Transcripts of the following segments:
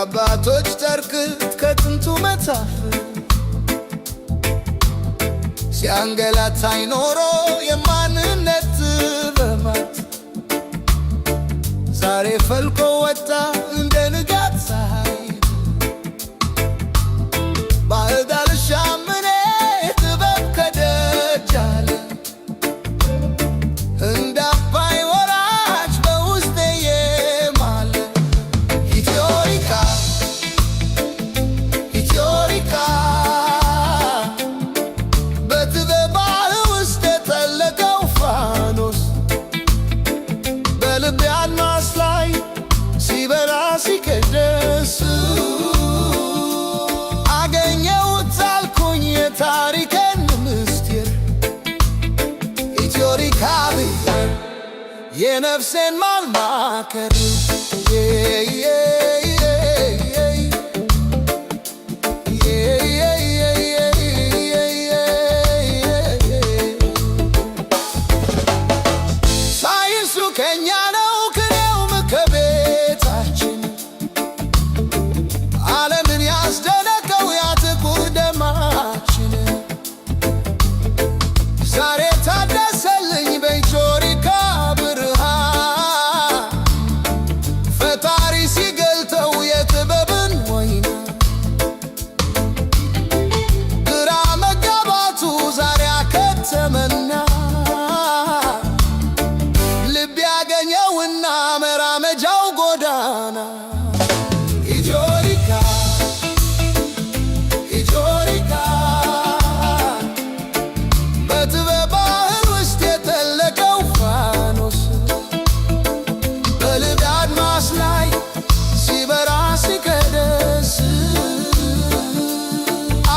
የአባቶች ጨርቅ ከጥንቱ መጽሐፍ ሲያንገላታኝ ኖሮ የማንነት በማት ዛሬ ፈልቆ ወጣ እንደ ንጋት ፀሐይ። ባዕድ አልሻም እኔ ጥበብ ከደጅ አለ እንደ አባይ ወራጅ በውስጤ የማለ ኢትዮሪካ ኢትዮሪካ በጥበብህ ውስጥ የጠለቀው ፋኖስ በልቤ አድማስ ላይ ሲበራ ሲቀደስ አገኘሁት አልኩኝ የታሪኬን ምስጢር። ኢትዮሪካ ብዬ የነፍሴን ማማከር ሳይንሱ ከኛ ነው ቅኔውም ከቤታችን ዓለምን ያስደነቀው ያ ጥቁር ደማችን ዛሬ ታደሰልኝ በኢትዮሪካ ብርሃን ፈጣሪ ሲገልጠው የጥበብን ወይን ግራ መጋባቱ ዛሬ አከተመና ልብ ያገኘውና መራመጃው ጎዳና ኢትዮሪካ ኢትዮሪካ በጥበብህ ውስጥ የጠለቀው ፋኖስ በልቤ አድማስ ላይ ሲበራ ሲቀደስ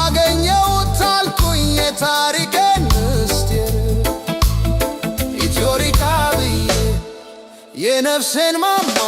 አገኘሁት አልኩኝ የታሪኬን ምስጢር። ኢትዮሪካ ብዬ የነፍሴን ማማ